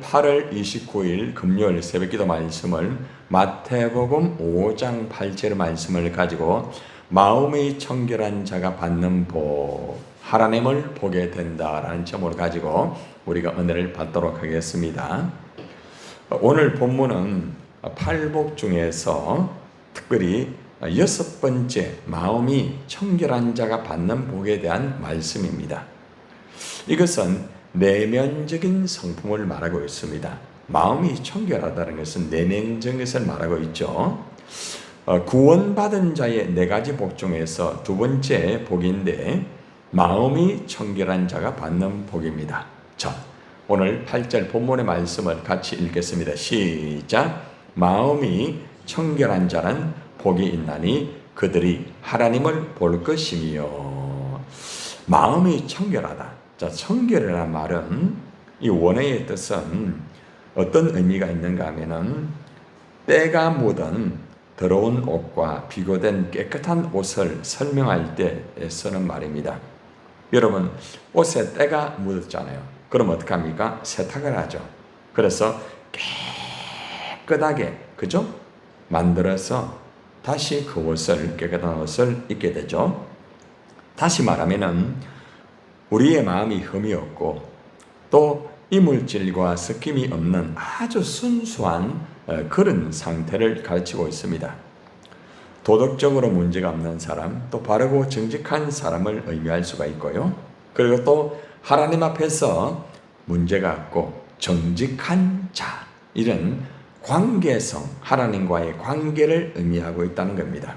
8월 29일 금요일 새벽기도 말씀을 마태복음 5장 8절 말씀을 가지고 마음이 청결한 자가 받는 복, 하나님을 보게 된다라는 점을 가지고 우리가 은혜를 받도록 하겠습니다. 오늘 본문은 팔복 중에서 특별히 6번째 마음이 청결한 자가 받는 복에 대한 말씀입니다. 이것은 내면적인 성품을 말하고 있습니다. 마음이 청결하다는 것은 내면적인 것을 말하고 있죠. 구원받은 자의 4가지 복 중에서 2번째 복인데 마음이 청결한 자가 받는 복입니다. 자, 오늘 8절 본문의 말씀을 같이 읽겠습니다. 시작. 마음이 청결한 자는 복이 있나니 그들이 하나님을 볼 것이며. 마음이 청결하다. 자, 청결이라는 말은 이 원어의 뜻은 어떤 의미가 있는가 하면은 때가 묻은 더러운 옷과 비교된 깨끗한 옷을 설명할 때 쓰는 말입니다. 여러분, 옷에 때가 묻었잖아요. 그럼 어떻게 합니까? 세탁을 하죠. 그래서 깨끗하게, 그죠? 만들어서 다시 그 옷을, 깨끗한 옷을 입게 되죠. 다시 말하면은 우리의 마음이 흠이 없고 또 이물질과 섞임이 없는 아주 순수한 그런 상태를 가르치고 있습니다. 도덕적으로 문제가 없는 사람, 또 바르고 정직한 사람을 의미할 수가 있고요. 그리고 또 하나님 앞에서 문제가 없고 정직한 자, 이런 관계성, 하나님과의 관계를 의미하고 있다는 겁니다.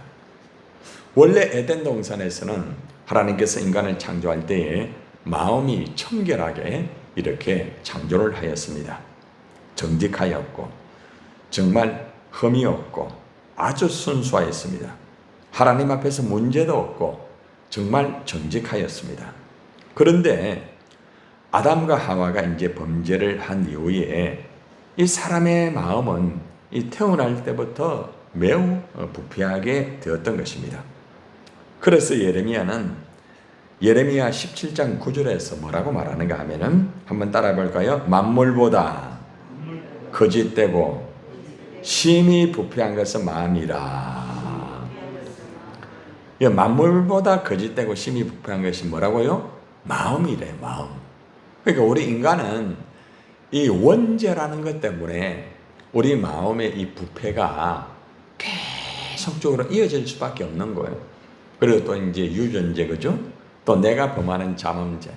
원래 에덴 동산에서는 하나님께서 인간을 창조할 때에 마음이 청결하게 이렇게 창조를 하였습니다. 정직하였고 정말 흠이 없고 아주 순수하였습니다. 하나님 앞에서 문제도 없고 정말 정직하였습니다. 그런데 아담과 하와가 이제 범죄를 한 이후에 이 사람의 마음은 이 태어날 때부터 매우 부패하게 되었던 것입니다. 그래서 예레미야는 예레미야 17장 9절에서 뭐라고 말하는가 하면은 한번 따라해 볼까요? 만물보다 거짓되고 심히 부패한 것은 마음이라. 만물보다 거짓되고 심히 부패한 것이 뭐라고요? 마음이래, 마음. 그러니까 우리 인간은 이 원죄라는 것 때문에 우리 마음의 이 부패가 계속적으로 이어질 수밖에 없는 거예요. 그리고 또 이제 유전제, 그죠? 또 내가 범하는 자범죄.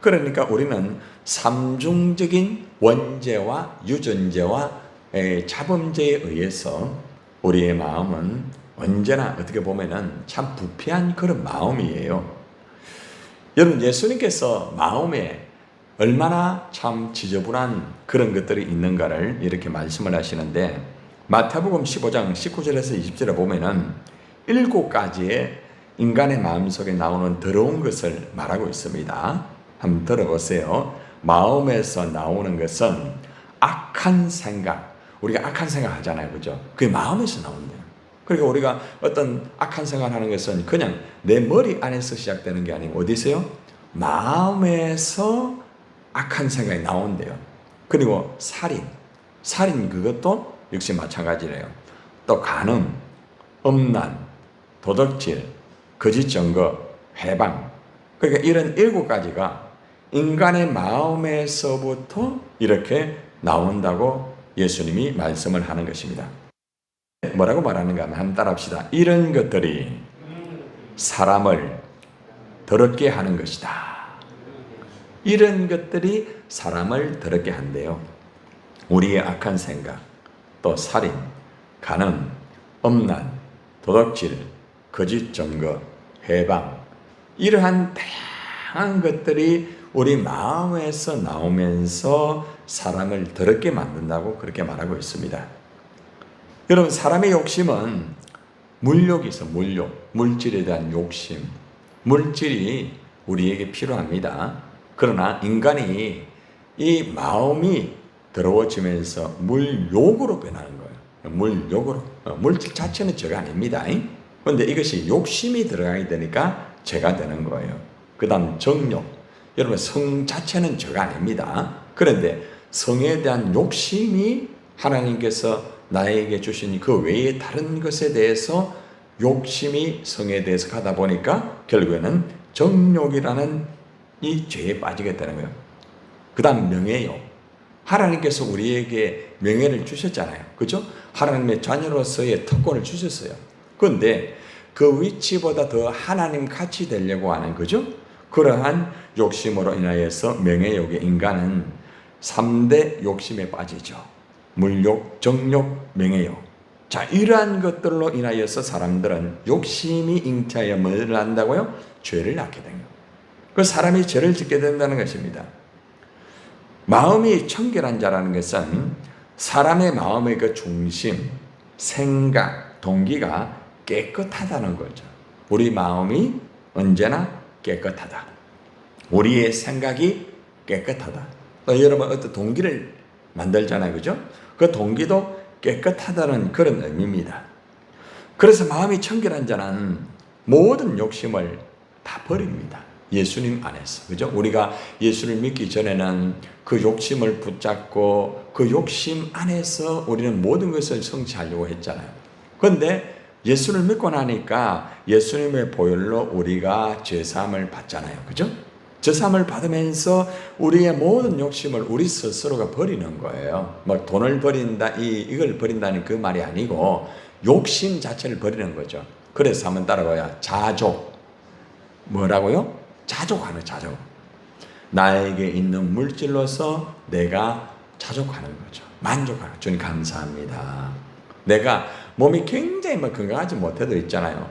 그러니까 우리는 삼중적인 원죄와 유전제와 자범죄에 의해서 우리의 마음은 언제나 어떻게 보면은 참 부패한 그런 마음이에요. 여러분, 예수님께서 마음에 얼마나 참 지저분한 그런 것들이 있는가를 이렇게 말씀을 하시는데 마태복음 15장 19절에서 20절에 보면은 7가지의 인간의 마음속에 나오는 더러운 것을 말하고 있습니다. 한번 들어보세요. 마음에서 나오는 것은 악한 생각. 우리가 악한 생각 하잖아요. 그죠? 그게 마음에서 나온대요. 그러니까 우리가 어떤 악한 생각을 하는 것은 그냥 내 머리 안에서 시작되는 게 아니고 어디서요? 마음에서 악한 생각이 나온대요. 그리고 살인 그것도 역시 마찬가지래요. 또 간음, 음란, 도덕질, 거짓 증거, 회방. 그러니까 이런 7가지가 인간의 마음에서부터 이렇게 나온다고 예수님이 말씀을 하는 것입니다. 뭐라고 말하는가 하면 한번 따라합시다. 이런 것들이 사람을 더럽게 하는 것이다. 이런 것들이 사람을 더럽게 한대요. 우리의 악한 생각, 또 살인, 간음, 음란, 도덕질, 거짓 증거, 회방, 이러한 다양한 것들이 우리 마음에서 나오면서 사람을 더럽게 만든다고 그렇게 말하고 있습니다. 여러분, 사람의 욕심은 물욕이 있어. 물질에 대한 욕심. 물질이 우리에게 필요합니다. 그러나 인간이 이 마음이 더러워지면서 물욕으로 변하는 거예요. 물욕으로. 물질 자체는 죄가 아닙니다. 그런데 이것이 욕심이 들어가게 되니까 죄가 되는 거예요. 그 다음 정욕. 여러분, 성 자체는 죄가 아닙니다. 그런데 성에 대한 욕심이 하나님께서 나에게 주신 그 외에 다른 것에 대해서 욕심이 성에 대해서 가다 보니까 결국에는 정욕이라는 이 죄에 빠지게 되는 거예요. 그 다음 명예욕. 하나님께서 우리에게 명예를 주셨잖아요. 그죠? 하나님의 자녀로서의 특권을 주셨어요. 그런데 그 위치보다 더 하나님 같이 되려고 하는, 그죠? 그러한 욕심으로 인하여서 명예욕의 인간은 3대 욕심에 빠지죠. 물욕, 정욕, 명예욕. 자, 이러한 것들로 인하여서 사람들은 욕심이 잉태하여 뭘 한다고요? 죄를 낳게 된 거예요. 그 사람이 죄를 짓게 된다는 것입니다. 마음이 청결한 자라는 것은 사람의 마음의 그 중심, 생각, 동기가 깨끗하다는 거죠. 우리 마음이 언제나 깨끗하다. 우리의 생각이 깨끗하다. 여러분 어떤 동기를 만들잖아요. 그죠? 그 동기도 깨끗하다는 그런 의미입니다. 그래서 마음이 청결한 자는 모든 욕심을 다 버립니다. 예수님 안에서. 그죠? 우리가 예수를 믿기 전에는 그 욕심을 붙잡고 그 욕심 안에서 우리는 모든 것을 성취하려고 했잖아요. 그런데 예수를 믿고 나니까 예수님의 보혈로 우리가 죄사함을 받잖아요. 그죠? 죄사함을 받으면서 우리의 모든 욕심을 우리 스스로가 버리는 거예요. 뭐 돈을 버린다, 이걸 버린다는 그 말이 아니고 욕심 자체를 버리는 거죠. 그래서 한번 따라봐야 자족. 뭐라고요? 자족하는 자족. 나에게 있는 물질로서 내가 자족하는 거죠. 만족하는. 주님 감사합니다. 내가 몸이 굉장히 건강하지 못해도 있잖아요.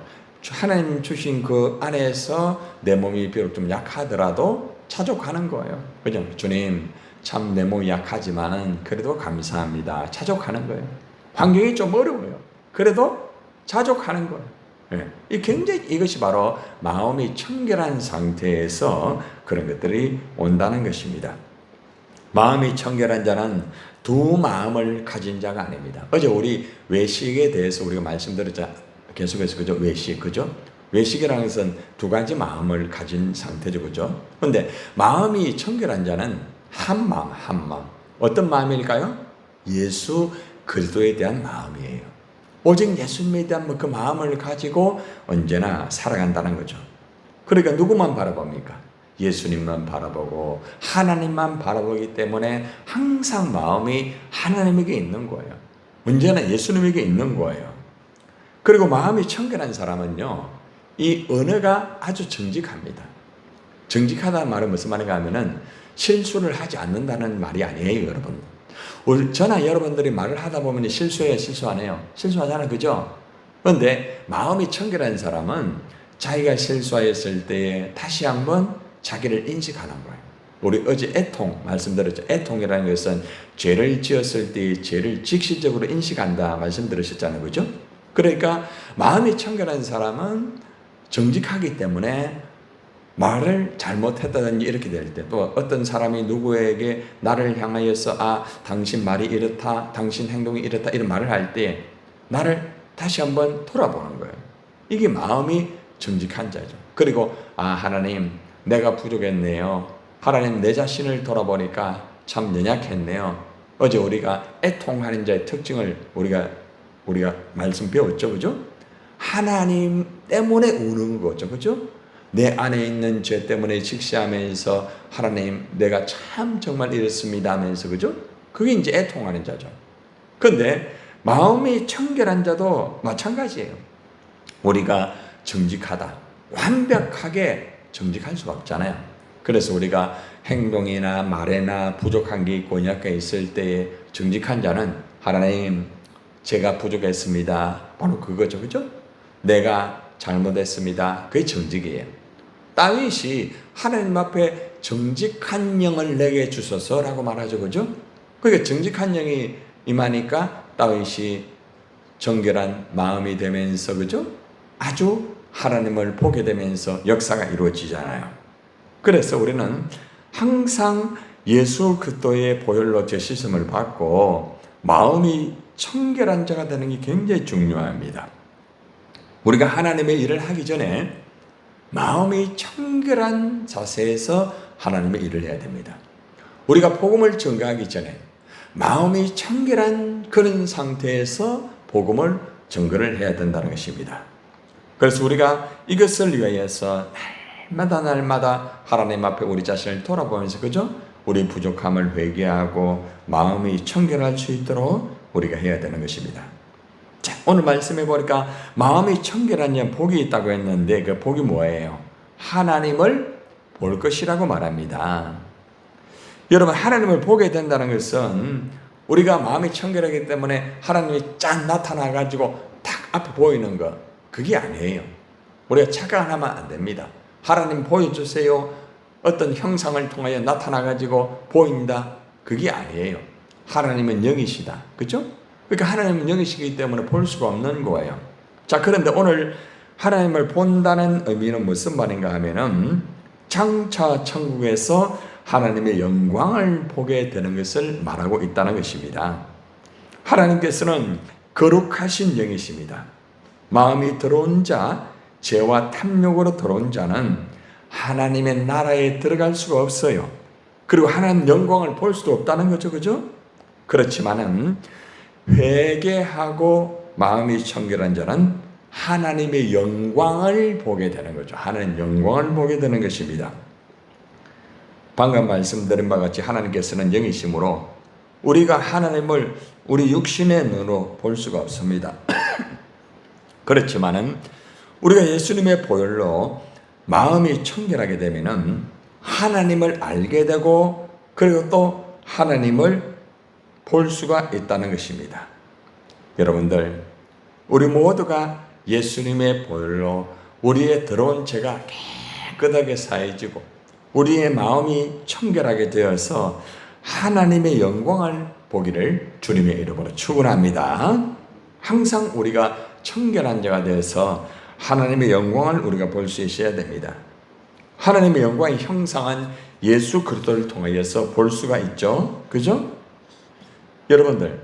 하나님 주신 그 안에서 내 몸이 비록 좀 약하더라도 자족하는 거예요. 그죠? 주님, 참 내 몸이 약하지만은 그래도 감사합니다. 자족하는 거예요. 환경이 좀 어려워요. 그래도 자족하는 거예요. 네. 굉장히 이것이 바로 마음이 청결한 상태에서 그런 것들이 온다는 것입니다. 마음이 청결한 자는 두 마음을 가진 자가 아닙니다. 어제 우리 외식에 대해서 우리가 말씀드렸잖아요. 계속해서 그죠? 외식, 그죠? 외식이라는 것은 두 가지 마음을 가진 상태죠, 그죠? 그런데 마음이 청결한 자는 한 마음, 한 마음. 어떤 마음일까요? 예수 그리스도에 대한 마음이에요. 오직 예수님에 대한 그 마음을 가지고 언제나 살아간다는 거죠. 그러니까 누구만 바라봅니까? 예수님만 바라보고 하나님만 바라보기 때문에 항상 마음이 하나님에게 있는 거예요. 문제는 예수님에게 있는 거예요. 그리고 마음이 청결한 사람은요, 이 언어가 아주 정직합니다. 정직하다는 말은 무슨 말인가 하면은 실수를 하지 않는다는 말이 아니에요, 여러분. 저나 여러분들이 말을 하다 보면 실수해요, 실수 안 해요? 실수하잖아요, 그죠? 그런데 마음이 청결한 사람은 자기가 실수하였을 때에 다시 한번 자기를 인식하는 거예요. 우리 어제 애통 말씀드렸죠. 애통이라는 것은 죄를 지었을 때의 죄를 직시적으로 인식한다 말씀드렸잖아요, 그죠? 그러니까 마음이 청결한 사람은 정직하기 때문에 말을 잘못했다든지 이렇게 될 때, 또 어떤 사람이 누구에게 나를 향하여서 당신 말이 이렇다, 당신 행동이 이렇다 이런 말을 할 때 나를 다시 한번 돌아보는 거예요. 이게 마음이 정직한 자죠. 그리고 하나님 내가 부족했네요. 하나님 내 자신을 돌아보니까 참 연약했네요. 어제 우리가 애통하는 자의 특징을 우리가 말씀 배웠죠, 그죠? 하나님 때문에 우는 거죠, 그죠? 내 안에 있는 죄 때문에 직시하면서 하나님 내가 참 정말 이렇습니다 하면서, 그죠? 그게 이제 애통하는 자죠. 그런데 마음이 청결한 자도 마찬가지예요. 우리가 정직하다, 완벽하게 정직할 수가 없잖아요. 그래서 우리가 행동이나 말에나 부족한 게 있고 연약한 게 있을 때에 정직한 자는 하나님 제가 부족했습니다. 바로 그거죠, 그죠? 내가 잘못했습니다. 그게 정직이에요. 다윗이 하나님 앞에 정직한 영을 내게 주소서라고 말하죠, 그죠? 그러니까 정직한 영이 임하니까 다윗이 정결한 마음이 되면서, 그죠? 아주 하나님을 보게 되면서 역사가 이루어지잖아요. 그래서 우리는 항상 예수 그리스도의 보혈로 죄-씻음을 받고 마음이 청결한 자가 되는 게 굉장히 중요합니다. 우리가 하나님의 일을 하기 전에 마음이 청결한 자세에서 하나님의 일을 해야 됩니다. 우리가 복음을 전가하기 전에 마음이 청결한 그런 상태에서 복음을 전거를 해야 된다는 것입니다. 그래서 우리가 이것을 위하여서 날마다 하나님 앞에 우리 자신을 돌아보면서 그죠? 우리 부족함을 회개하고 마음이 청결할 수 있도록 우리가 해야 되는 것입니다. 자, 오늘 말씀해 보니까 마음이 청결한 복이 있다고 했는데 그 복이 뭐예요? 하나님을 볼 것이라고 말합니다. 여러분, 하나님을 보게 된다는 것은 우리가 마음이 청결하기 때문에 하나님이 짠 나타나가지고 딱 앞에 보이는 거, 그게 아니에요. 우리가 착각하면 안 됩니다. 하나님 보여주세요. 어떤 형상을 통하여 나타나가지고 보인다. 그게 아니에요. 하나님은 영이시다. 그죠? 그러니까 하나님은 영이시기 때문에 볼 수가 없는 거예요. 자, 그런데 오늘 하나님을 본다는 의미는 무슨 말인가 하면은 장차 천국에서 하나님의 영광을 보게 되는 것을 말하고 있다는 것입니다. 하나님께서는 거룩하신 영이십니다. 마음이 들어온 자, 죄와 탐욕으로 들어온 자는 하나님의 나라에 들어갈 수가 없어요. 그리고 하나님 영광을 볼 수도 없다는 거죠. 그죠? 그렇지만은 회개하고 마음이 청결한 자는 하나님의 영광을 보게 되는 거죠. 하나님 영광을 보게 되는 것입니다. 방금 말씀드린 바와 같이 하나님께서는 영이시므로 우리가 하나님을 우리 육신의 눈으로 볼 수가 없습니다. 그렇지만은 우리가 예수님의 보혈로 마음이 청결하게 되면은 하나님을 알게 되고 그리고 또 하나님을 볼 수가 있다는 것입니다. 여러분들, 우리 모두가 예수님의 보혈로 우리의 들어온 죄가 깨끗하게 사해지고 우리의 마음이 청결하게 되어서 하나님의 영광을 보기를 주님의 이름으로 축원합니다. 항상 우리가 청결한 자가 되어서 하나님의 영광을 우리가 볼 수 있어야 됩니다. 하나님의 영광의 형상은 예수 그리스도를 통하여서 볼 수가 있죠. 그죠? 여러분들,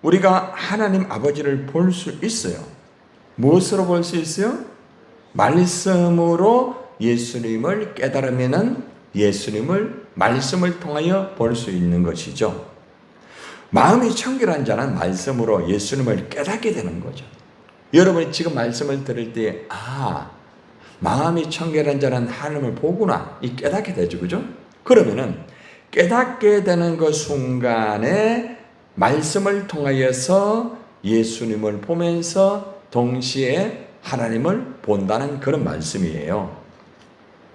우리가 하나님 아버지를 볼 수 있어요. 무엇으로 볼 수 있어요? 말씀으로 예수님을 깨달으면은 예수님을 말씀을 통하여 볼 수 있는 것이죠. 마음이 청결한 자는 말씀으로 예수님을 깨닫게 되는 거죠. 여러분이 지금 말씀을 들을 때 마음이 청결한 자는 하나님을 보구나 이 깨닫게 되죠. 그죠? 그러면은 깨닫게 되는 그 순간에 말씀을 통하여서 예수님을 보면서 동시에 하나님을 본다는 그런 말씀이에요.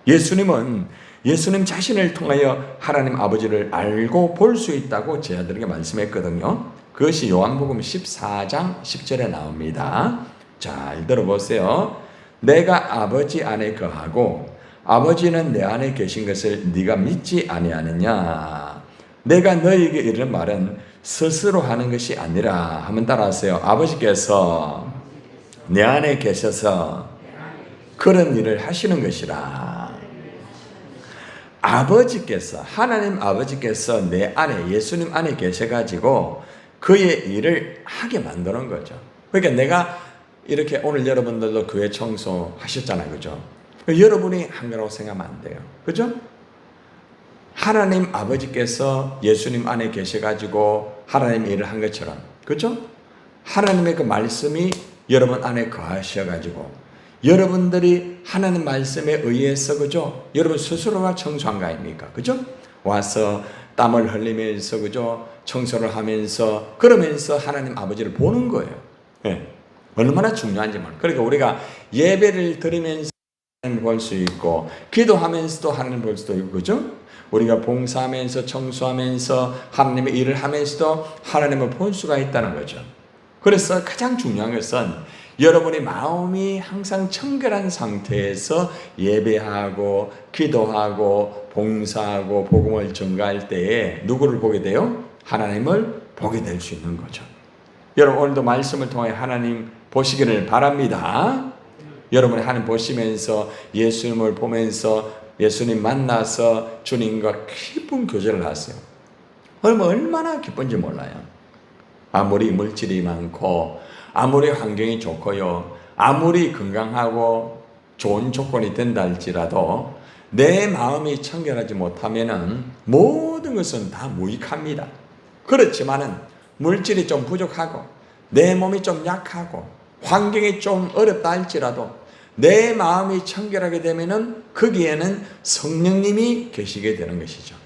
예수님 자신을 통하여 하나님 아버지를 알고 볼 수 있다고 제자들에게 말씀했거든요. 그것이 요한복음 14장 10절에 나옵니다. 잘 들어보세요. 내가 아버지 안에 거하고 아버지는 내 안에 계신 것을 네가 믿지 아니하느냐. 내가 너에게 이르는 말은 스스로 하는 것이 아니라 한번 따라하세요. 아버지께서 내 안에 계셔서 그런 일을 하시는 것이라. 아버지께서, 하나님 아버지께서 내 안에, 예수님 안에 계셔가지고 그의 일을 하게 만드는 거죠. 그러니까 내가 이렇게 오늘 여러분들도 교회 청소 하셨잖아요. 그죠? 여러분이 한 거라고 생각하면 안 돼요. 그죠? 하나님 아버지께서 예수님 안에 계셔가지고 하나님 일을 한 것처럼, 그죠? 하나님의 그 말씀이 여러분 안에 거하셔가지고 여러분들이 하나님 말씀에 의해서, 그죠? 여러분 스스로가 청소한 거 아닙니까? 그죠? 와서 땀을 흘리면서, 그죠? 청소를 하면서, 그러면서 하나님 아버지를 보는 거예요. 네. 얼마나 중요한지 말이에요. 그러니까 우리가 예배를 드리면서 하나님을 볼 수 있고, 기도하면서도 하나님을 볼 수도 있고, 그죠? 우리가 봉사하면서, 청소하면서, 하나님의 일을 하면서도 하나님을 볼 수가 있다는 거죠. 그래서 가장 중요한 것은 여러분의 마음이 항상 청결한 상태에서 예배하고 기도하고 봉사하고 복음을 전가할 때에 누구를 보게 돼요? 하나님을 보게 될 수 있는 거죠. 여러분 오늘도 말씀을 통해 하나님 보시기를 바랍니다. 여러분이 하나님 보시면서 예수님을 보면서 예수님 만나서 주님과 깊은 교제를 하세요. 얼마나 기쁜지 몰라요. 아무리 물질이 많고 아무리 환경이 좋고요, 아무리 건강하고 좋은 조건이 된다 할지라도 내 마음이 청결하지 못하면은 모든 것은 다 무익합니다. 그렇지만은 물질이 좀 부족하고 내 몸이 좀 약하고 환경이 좀 어렵다 할지라도 내 마음이 청결하게 되면은 거기에는 성령님이 계시게 되는 것이죠.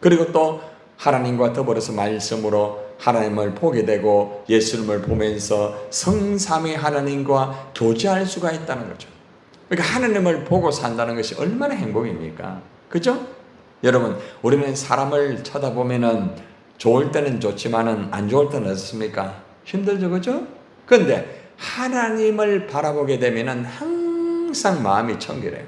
그리고 또 하나님과 더불어서 말씀으로 하나님을 보게 되고 예수님을 보면서 성삼위 하나님과 교제할 수가 있다는 거죠. 그러니까 하나님을 보고 산다는 것이 얼마나 행복입니까? 그죠? 여러분, 우리는 사람을 쳐다보면은 좋을 때는 좋지만은 안 좋을 때는 어떻습니까? 힘들죠, 그죠? 그런데 하나님을 바라보게 되면은 항상 마음이 청결해요.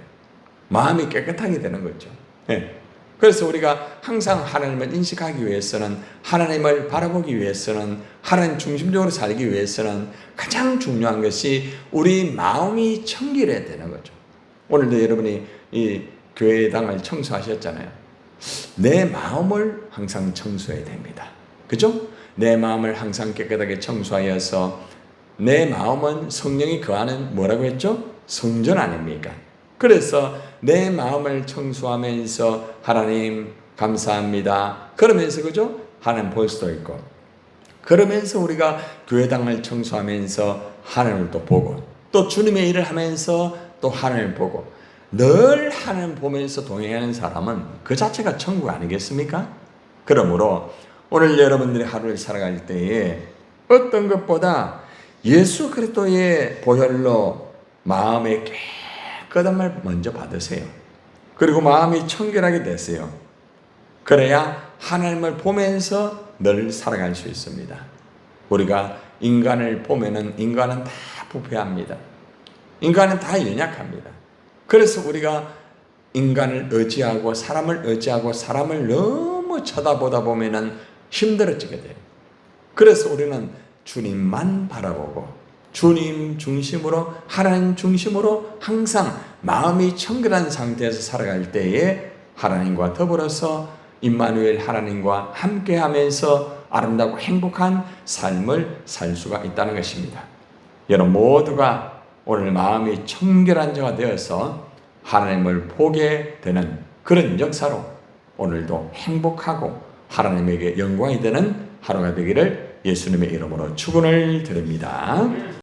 마음이 깨끗하게 되는 거죠. 네. 그래서 우리가 항상 하나님을 인식하기 위해서는, 하나님을 바라보기 위해서는, 하나님 중심적으로 살기 위해서는 가장 중요한 것이 우리 마음이 청결해야 되는 거죠. 오늘도 여러분이 이 교회당을 청소하셨잖아요. 내 마음을 항상 청소해야 됩니다. 그죠? 내 마음을 항상 깨끗하게 청소하여서, 내 마음은 성령이 거하는 뭐라고 했죠? 성전 아닙니까? 그래서 내 마음을 청소하면서 하나님 감사합니다. 그러면서 그죠? 하나님 볼 수도 있고, 그러면서 우리가 교회당을 청소하면서 하나님을 또 보고, 또 주님의 일을 하면서 또 하나님을 보고, 늘 하나님 보면서 동행하는 사람은 그 자체가 천국 아니겠습니까? 그러므로 오늘 여러분들이 하루를 살아갈 때에 어떤 것보다 예수 그리스도의 보혈로 마음의 깨끗함을 먼저 받으세요. 그리고 마음이 청결하게 되세요. 그래야 하나님을 보면서 늘 살아갈 수 있습니다. 우리가 인간을 보면은 인간은 다 부패합니다. 인간은 다 연약합니다. 그래서 우리가 인간을 의지하고 사람을 너무 쳐다보다 보면은 힘들어지게 돼요. 그래서 우리는 주님만 바라보고 주님 중심으로, 하나님 중심으로 항상 마음이 청결한 상태에서 살아갈 때에 하나님과 더불어서 임마누엘 하나님과 함께하면서 아름답고 행복한 삶을 살 수가 있다는 것입니다. 여러분 모두가 오늘 마음이 청결한 자가 되어서 하나님을 보게 되는 그런 역사로 오늘도 행복하고 하나님에게 영광이 되는 하루가 되기를 예수님의 이름으로 축원을 드립니다.